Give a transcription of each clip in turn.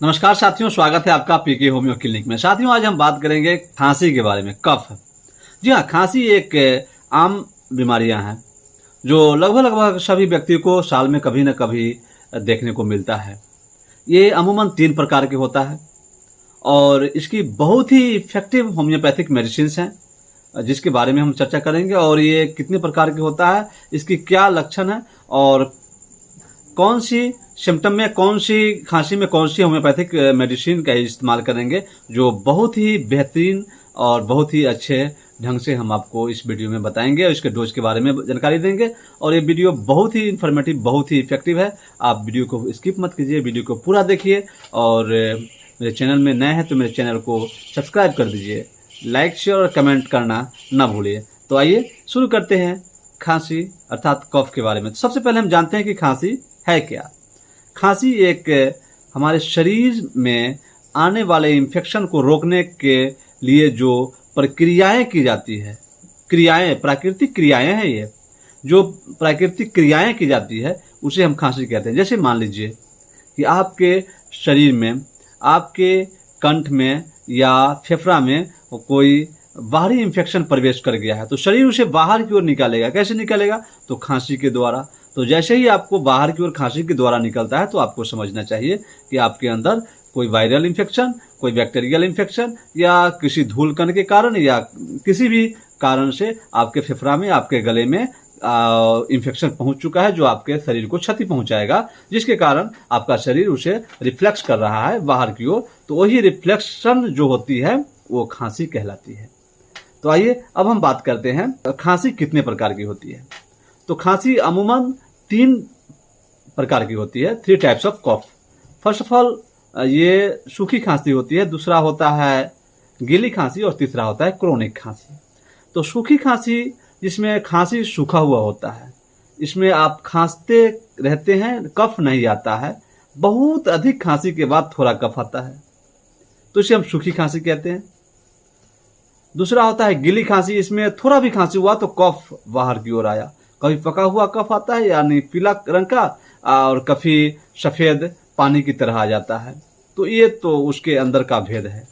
नमस्कार साथियों, स्वागत है आपका पीके होम्यो क्लिनिक में। साथियों, आज हम बात करेंगे खांसी के बारे में। कफ, जी हाँ, खांसी एक आम बीमारियां हैं जो लगभग सभी व्यक्तियों को साल में कभी न कभी देखने को मिलता है। ये अमूमन 3 प्रकार के होता है और इसकी बहुत ही इफेक्टिव होम्योपैथिक मेडिसिन हैं जिसके बारे में हम चर्चा करेंगे। और ये कितने प्रकार के होता है, इसकी क्या लक्षण है और कौन सी सिम्टम में, कौन सी खांसी में कौन सी होम्योपैथिक मेडिसिन का इस्तेमाल करेंगे, जो बहुत ही बेहतरीन और बहुत ही अच्छे ढंग से हम आपको इस वीडियो में बताएंगे और इसके डोज के बारे में जानकारी देंगे। और ये वीडियो बहुत ही इन्फॉर्मेटिव, बहुत ही इफेक्टिव है। आप वीडियो को स्किप मत कीजिए, वीडियो को पूरा देखिए। और मेरे चैनल में नए हैं तो मेरे चैनल को सब्सक्राइब कर दीजिए, लाइक शेयर और कमेंट करना ना भूलिए। तो आइए शुरू करते हैं खांसी अर्थात कफ के बारे में। तो सबसे पहले हम जानते हैं कि खांसी है क्या। खांसी एक हमारे शरीर में आने वाले इन्फेक्शन को रोकने के लिए जो प्रक्रियाएं की जाती है, क्रियाएं, प्राकृतिक क्रियाएं हैं, ये जो प्राकृतिक क्रियाएं की जाती है उसे हम खांसी कहते हैं। जैसे मान लीजिए कि आपके शरीर में, आपके कंठ में या फेफड़ा में कोई बाहरी इन्फेक्शन प्रवेश कर गया है तो शरीर उसे बाहर की ओर निकालेगा। कैसे निकालेगा? तो खांसी के द्वारा। तो जैसे ही आपको बाहर की ओर खांसी के द्वारा निकलता है तो आपको समझना चाहिए कि आपके अंदर कोई वायरल इन्फेक्शन, कोई बैक्टीरियल इन्फेक्शन या किसी धूल कण के कारण या किसी भी कारण से आपके फेफड़ा में, आपके गले में इन्फेक्शन पहुंच चुका है, जो आपके शरीर को क्षति पहुंचाएगा, जिसके कारण आपका शरीर उसे रिफ्लेक्स कर रहा है बाहर की ओर। तो वही रिफ्लेक्शन जो होती है वो खांसी कहलाती है। तो आइए अब हम बात करते हैं खांसी कितने प्रकार की होती है। तो खांसी अमूमन 3 प्रकार की होती है, 3 types of cough. First of all ये सूखी खांसी होती है, दूसरा होता है गीली खांसी और तीसरा होता है क्रोनिक खांसी। तो सूखी खांसी, जिसमें खांसी सूखा हुआ होता है, इसमें आप खांसते रहते हैं, कफ नहीं आता है, बहुत अधिक खांसी के बाद थोड़ा कफ आता है, तो इसे हम सूखी खांसी कहते हैं। दूसरा होता है गीली खांसी, इसमें थोड़ा भी खांसी हुआ तो कफ बाहर की ओर आया। कभी पका हुआ कफ आता है यानी पीला रंग का, और कभी सफेद पानी की तरह आ जाता है। तो ये तो उसके अंदर का भेद है।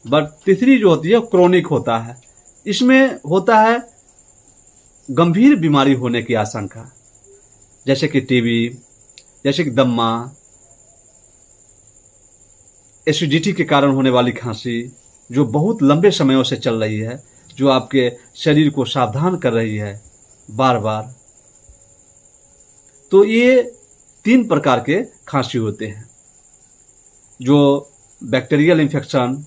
बट तीसरी जो होती है क्रोनिक होता है, इसमें होता है गंभीर बीमारी होने की आशंका, जैसे कि टीबी, जैसे कि दम्मा, एसिडिटी के कारण होने वाली खांसी जो बहुत लंबे समयों से चल रही है, जो आपके शरीर को सावधान कर रही है बार बार। तो ये 3 प्रकार के खांसी होते हैं, जो बैक्टीरियल इन्फेक्शन,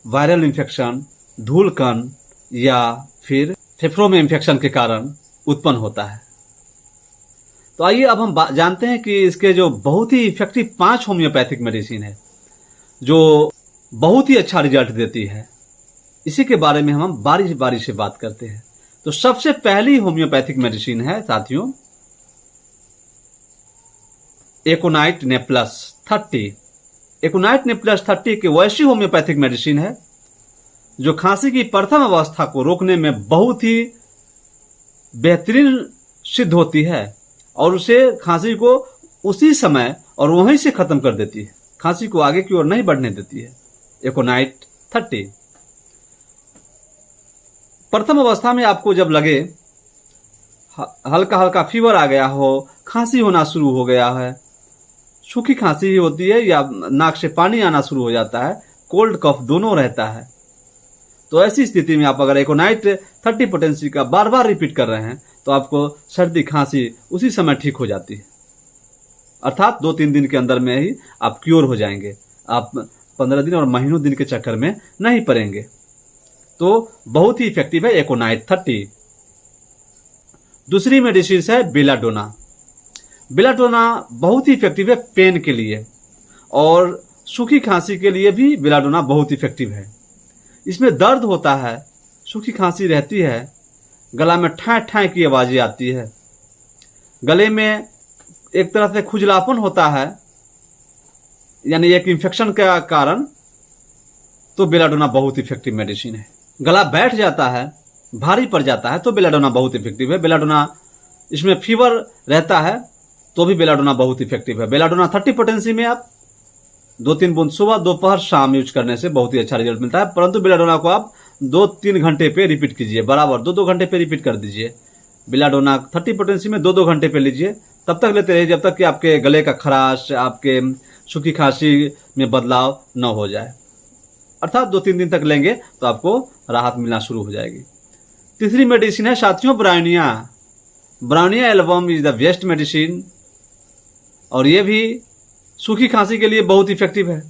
वायरल इन्फेक्शन, धूल कण या फिर फेफड़ों में इन्फेक्शन के कारण उत्पन्न होता है। तो आइए अब हम जानते हैं कि इसके जो बहुत ही इफेक्टिव 5 होम्योपैथिक मेडिसिन है जो बहुत ही अच्छा रिजल्ट देती है, इसी के बारे में हम बारी बारी से बात करते हैं। तो सबसे पहली होम्योपैथिक मेडिसिन है साथियों एकोनाइट ने प्लस 30। एकोनाइट ने प्लस 30 की वैसी होम्योपैथिक मेडिसिन है जो खांसी की प्रथम अवस्था को रोकने में बहुत ही बेहतरीन सिद्ध होती है और उसे खांसी को उसी समय और वहीं से खत्म कर देती है, खांसी को आगे की ओर नहीं बढ़ने देती है। एकोनाइट 30 प्रथम अवस्था में आपको जब लगे हल्का हल्का फीवर आ गया हो, खांसी होना शुरू हो गया है, सूखी खांसी होती है या नाक से पानी आना शुरू हो जाता है, कोल्ड कफ दोनों रहता है, तो ऐसी स्थिति में आप अगर एकोनाइट 30 पोटेंसी का बार बार रिपीट कर रहे हैं तो आपको सर्दी खांसी उसी समय ठीक हो जाती है, अर्थात 2-3 दिन के अंदर में ही आप क्योर हो जाएंगे। आप 15 दिन और महीनों दिन के चक्कर में नहीं पड़ेंगे। तो बहुत ही इफेक्टिव है एकोनाइट 30। दूसरी मेडिसिन है बेलाडोना। बेलाडोना बहुत ही इफेक्टिव है पेन के लिए, और सूखी खांसी के लिए भी बेलाडोना बहुत इफेक्टिव है। इसमें दर्द होता है, सूखी खांसी रहती है, गला में ठाँ ठाँ की आवाजें आती है, गले में एक तरह से खुजलापन होता है, यानी एक इन्फेक्शन का कारण, तो बेलाडोना बहुत इफेक्टिव मेडिसिन है। गला बैठ जाता है, भारी पड़ जाता है, तो बेलाडोना बहुत इफेक्टिव है। बेलाडोना, इसमें फीवर रहता है तो भी बेलाडोना बहुत इफेक्टिव है। बेलाडोना 30 पोटेंसी में आप 2-3 बूंद सुबह, दोपहर, शाम यूज करने से बहुत ही अच्छा रिजल्ट मिलता है। परंतु बेलाडोना को आप 2-3 घंटे पे रिपीट कीजिए, बराबर 2-2 घंटे पे रिपीट कर दीजिए। बेलाडोना 30 पोटेंसी में 2-2 घंटे पे लीजिए, तब तक लेते रहिए जब तक कि आपके गले का खराश, आपके सूखी खांसी में बदलाव न हो जाए। अर्थात 2-3 दिन तक लेंगे तो आपको राहत मिलना शुरू हो जाएगी। तीसरी मेडिसिन है साथियों bryonia. Bryonia album is the best medicine, और ये भी सूखी खांसी के लिए बहुत इफेक्टिव है।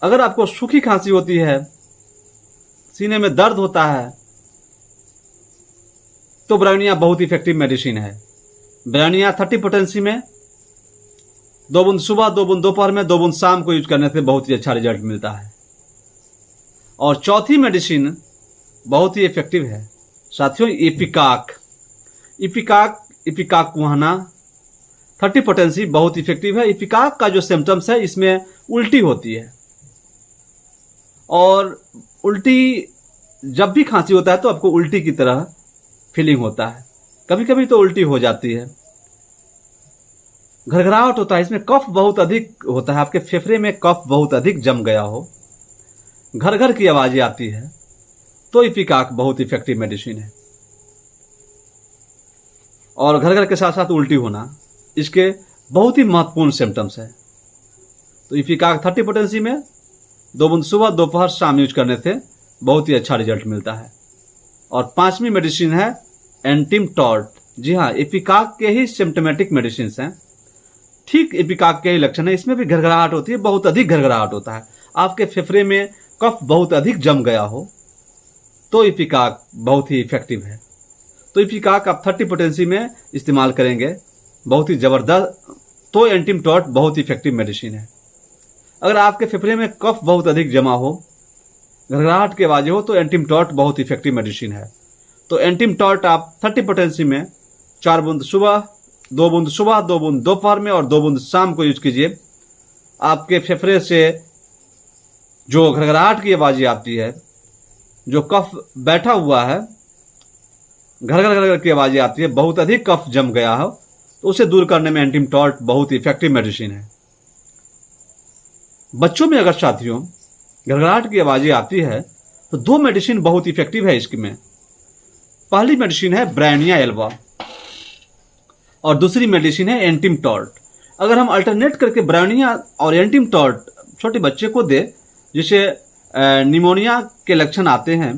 अगर आपको सूखी खांसी होती है, सीने में दर्द होता है, तो ब्रायोनिया बहुत इफेक्टिव मेडिसिन है। ब्रायोनिया 30 पोटेंसी में 2 बूंद सुबह, 2 बूंद दोपहर में, 2 बूंद शाम को यूज करने से बहुत ही अच्छा रिजल्ट मिलता है। और चौथी मेडिसिन बहुत ही इफेक्टिव है साथियों, इपिकाक। इपिकाक कुहाना 30 पोटेंसी बहुत इफेक्टिव है। इपिकाक का जो सिम्टम्स है, इसमें उल्टी होती है, और उल्टी जब भी खांसी होता है तो आपको उल्टी की तरह फीलिंग होता है, कभी कभी तो उल्टी हो जाती है, घरघराहट होता है, इसमें कफ बहुत अधिक होता है, आपके फेफड़े में कफ बहुत अधिक जम गया हो, घर घर की आवाजें आती है, तो इपिकाक बहुत इफेक्टिव मेडिसिन है। और घर घर के साथ साथ उल्टी होना, इसके बहुत ही महत्वपूर्ण सिम्टम्स है। तो इपिकाक 30 पोटेंसी में 2 बूंद सुबह, दोपहर, शाम यूज करने से बहुत ही अच्छा रिजल्ट मिलता है। और 5वीं मेडिसिन है एंटीमटॉर्ट। जी हाँ, इपिकाक के ही सिम्टोमेटिक मेडिसिन हैं, ठीक इपिकाक के ही लक्षण है। इसमें भी घरघराहट होती है, बहुत अधिक घरघराहट होता है, आपके फेफड़े में कफ बहुत अधिक जम गया हो, तो इपिकाक बहुत ही इफेक्टिव है। तो इपिकाक आप 30 पोटेंसी में इस्तेमाल करेंगे, बहुत ही जबरदस्त। तो एंटीमटॉर्ट बहुत इफेक्टिव मेडिसिन है। अगर आपके फेफड़े में कफ बहुत अधिक जमा हो, घरघराहट की आवाजें हो, तो एंटीमटॉर्ट बहुत इफेक्टिव मेडिसिन है। तो एंटीमटॉर्ट आप 30 पोटेंसी में 4 बूंद सुबह, 2 बूंद सुबह, 2 बूंद दोपहर में और 2 बूंद शाम को यूज कीजिए। आपके फेफड़े से जो घरघराहट की आवाजें आती है, जो कफ बैठा हुआ है, घर घर घर की आवाजें आती है, बहुत अधिक कफ जम गया हो, तो उसे दूर करने में एंटीमटॉर्ट बहुत इफेक्टिव मेडिसिन है। बच्चों में अगर साथियों घरघराहट की आवाजें आती है, तो 2 मेडिसिन बहुत इफेक्टिव है इसमें। पहली मेडिसिन है ब्रायोनिया एल्बा, और दूसरी मेडिसिन है एंटीमटॉर्ट। अगर हम अल्टरनेट करके ब्रायोनिया और एंटीमटॉर्ट छोटे बच्चे को दे, जिसे निमोनिया के लक्षण आते हैं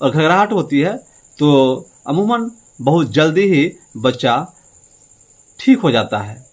और घरघराहट होती है, तो अमूमन बहुत जल्दी ही बच्चा ठीक हो जाता है।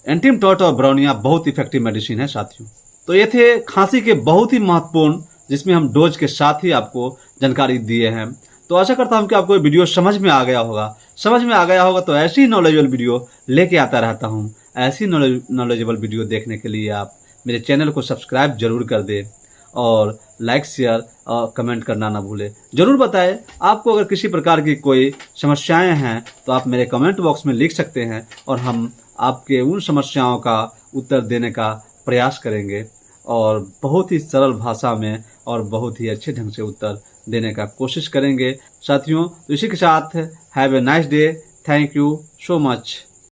एंटीमटॉर्ट और ब्रायोनिया बहुत इफेक्टिव मेडिसिन है साथियों। तो ये थे खांसी के बहुत ही महत्वपूर्ण, जिसमें हम डोज के साथ ही आपको जानकारी दिए हैं। तो आशा करता हूं कि आपको ये वीडियो समझ में आ गया होगा। समझ में आ गया होगा तो ऐसी नॉलेजेबल वीडियो लेके आता रहता हूं। ऐसी नॉलेजेबल वीडियो देखने के लिए आप मेरे चैनल को सब्सक्राइब जरूर कर दें, और लाइक, शेयर और कमेंट करना ना भूलें। जरूर बताएं आपको अगर किसी प्रकार की कोई समस्याएं हैं, तो आप मेरे कमेंट बॉक्स में लिख सकते हैं, और हम आपके उन समस्याओं का उत्तर देने का प्रयास करेंगे, और बहुत ही सरल भाषा में और बहुत ही अच्छे ढंग से उत्तर देने का कोशिश करेंगे साथियों। तो इसी के साथ have a nice day. Thank you so much.